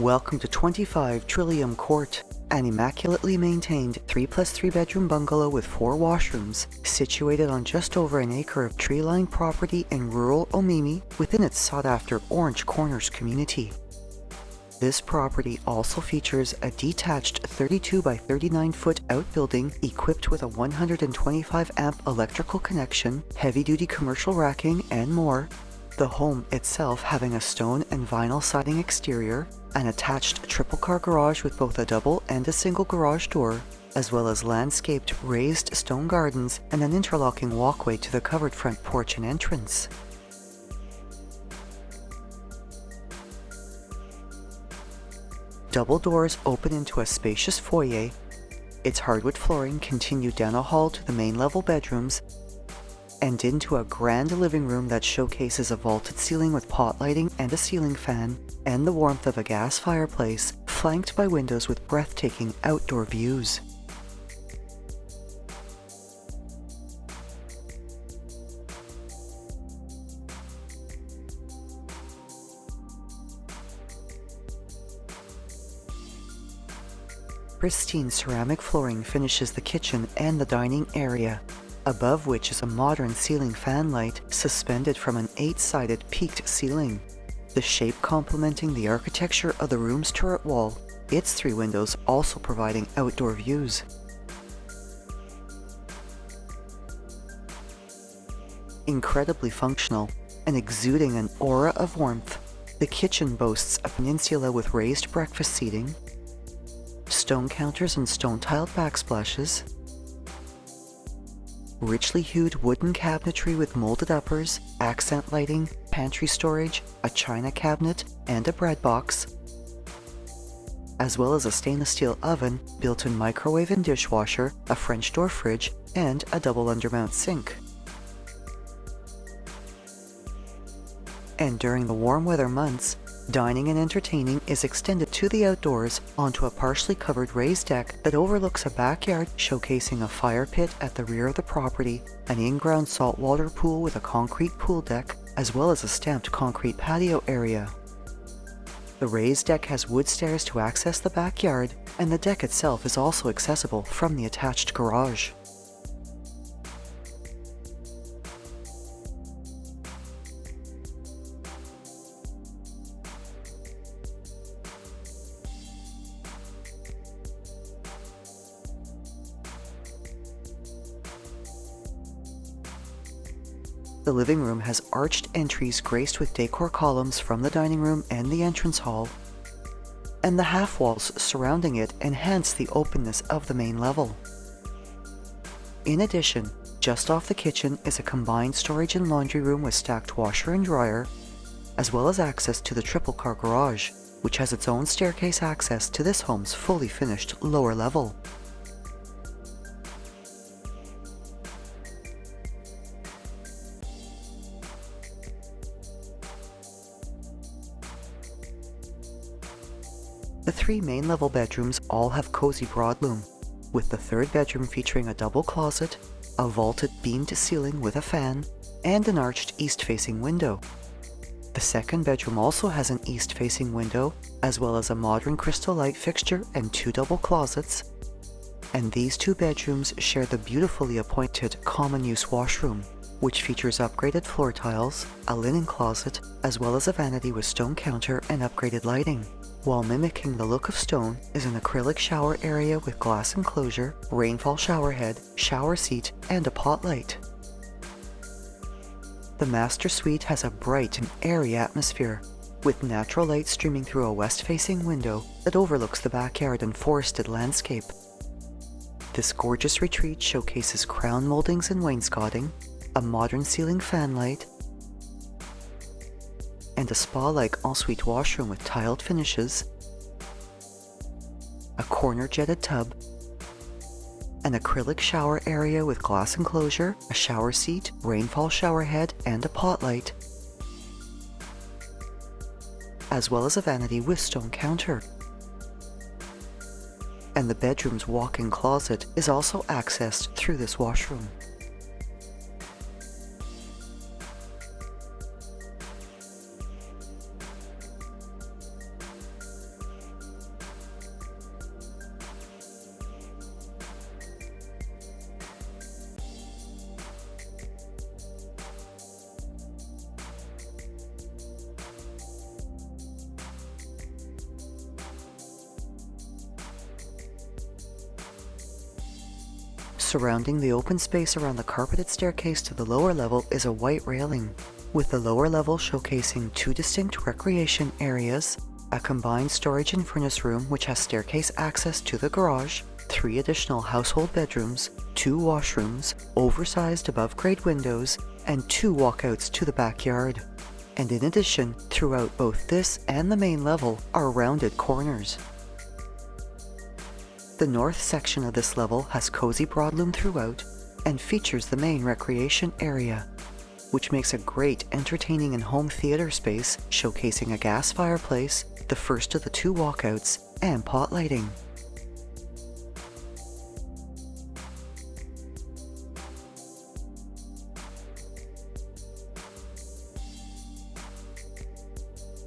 Welcome to 25 Trillium Court, an immaculately maintained 3+3 bedroom bungalow with 4 washrooms, situated on just over an acre of tree-lined property in rural Omemee within its sought-after Orange Corners community. This property also features a detached 32 by 39 foot outbuilding equipped with a 125 amp electrical connection, heavy-duty commercial racking, and more. The home itself having a stone and vinyl siding exterior, an attached triple-car garage with both a double and a single garage door, as well as landscaped raised stone gardens and an interlocking walkway to the covered front porch and entrance. Double doors open into a spacious foyer. Its hardwood flooring continued down a hall to the main level bedrooms and into a grand living room that showcases a vaulted ceiling with pot lighting and a ceiling fan, and the warmth of a gas fireplace, flanked by windows with breathtaking outdoor views. Pristine ceramic flooring finishes the kitchen and the dining area, above which is a modern ceiling fan light suspended from an 8-sided peaked ceiling, the shape complementing the architecture of the room's turret wall, its 3 windows also providing outdoor views. Incredibly functional and exuding an aura of warmth, the kitchen boasts a peninsula with raised breakfast seating, stone counters and stone-tiled backsplashes, richly hued wooden cabinetry with molded uppers, accent lighting, pantry storage, a china cabinet, and a bread box, as well as a stainless steel oven, built-in microwave and dishwasher, a French door fridge, and a double undermount sink. And during the warm weather months, dining and entertaining is extended to the outdoors onto a partially covered raised deck that overlooks a backyard showcasing a fire pit at the rear of the property, an in-ground saltwater pool with a concrete pool deck, as well as a stamped concrete patio area. The raised deck has wood stairs to access the backyard, and the deck itself is also accessible from the attached garage. The living room has arched entries graced with decor columns from the dining room and the entrance hall, and the half walls surrounding it enhance the openness of the main level. In addition, just off the kitchen is a combined storage and laundry room with stacked washer and dryer, as well as access to the triple-car garage, which has its own staircase access to this home's fully finished lower level. The 3 main level bedrooms all have cozy broadloom, with the 3rd bedroom featuring a double closet, a vaulted beamed ceiling with a fan, and an arched east-facing window. The 2nd bedroom also has an east-facing window, as well as a modern crystal light fixture and 2 double closets, and these 2 bedrooms share the beautifully appointed common-use washroom, which features upgraded floor tiles, a linen closet, as well as a vanity with stone counter and upgraded lighting. While mimicking the look of stone is an acrylic shower area with glass enclosure, rainfall shower head, shower seat, and a pot light. The master suite has a bright and airy atmosphere, with natural light streaming through a west-facing window that overlooks the backyard and forested landscape. This gorgeous retreat showcases crown moldings and wainscoting, a modern ceiling fan light, and a spa-like ensuite washroom with tiled finishes, a corner jetted tub, an acrylic shower area with glass enclosure, a shower seat, rainfall shower head, and a pot light, as well as a vanity with stone counter. And the bedroom's walk-in closet is also accessed through this washroom. Surrounding the open space around the carpeted staircase to the lower level is a white railing, with the lower level showcasing two distinct recreation areas, a combined storage and furnace room which has staircase access to the garage, 3 additional household bedrooms, 2 washrooms, oversized above-grade windows, and 2 walkouts to the backyard. And in addition, throughout both this and the main level are rounded corners. The north section of this level has cozy broadloom throughout and features the main recreation area, which makes a great entertaining and home theater space showcasing a gas fireplace, the first of the 2 walkouts, and pot lighting.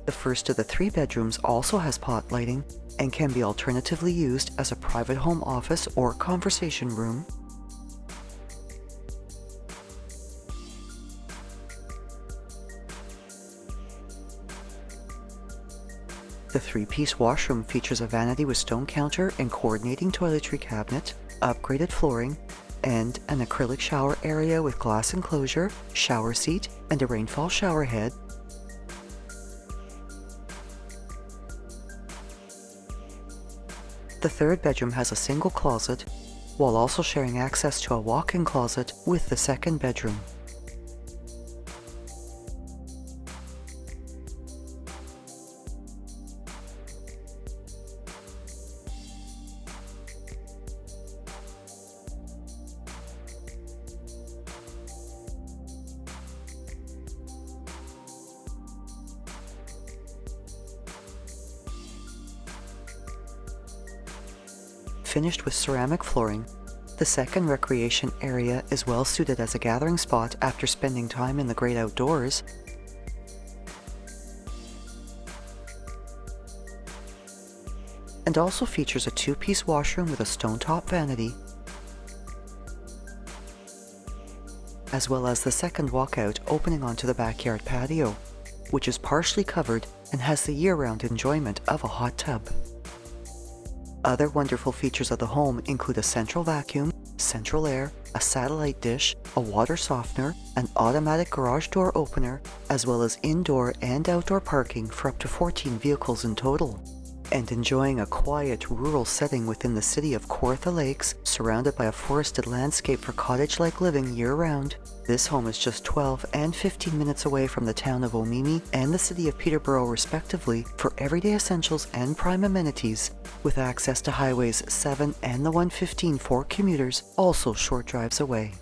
The first of the 3 bedrooms also has pot lighting and can be alternatively used as a private home office or conversation room. The 3-piece washroom features a vanity with stone counter and coordinating toiletry cabinet, upgraded flooring, and an acrylic shower area with glass enclosure, shower seat, and a rainfall shower head. The 3rd bedroom has a single closet, while also sharing access to a walk-in closet with the 2nd bedroom. Finished with ceramic flooring, the 2nd recreation area is well suited as a gathering spot after spending time in the great outdoors, and also features a 2-piece washroom with a stone-top vanity, as well as the 2nd walkout opening onto the backyard patio, which is partially covered and has the year-round enjoyment of a hot tub. Other wonderful features of the home include a central vacuum, central air, a satellite dish, a water softener, an automatic garage door opener, as well as indoor and outdoor parking for up to 14 vehicles in total. And enjoying a quiet rural setting within the city of Kawartha Lakes, surrounded by a forested landscape for cottage-like living year-round, this home is just 12 and 15 minutes away from the town of Omemee and the city of Peterborough respectively for everyday essentials and prime amenities, with access to highways 7 and the 115 for commuters, also short drives away.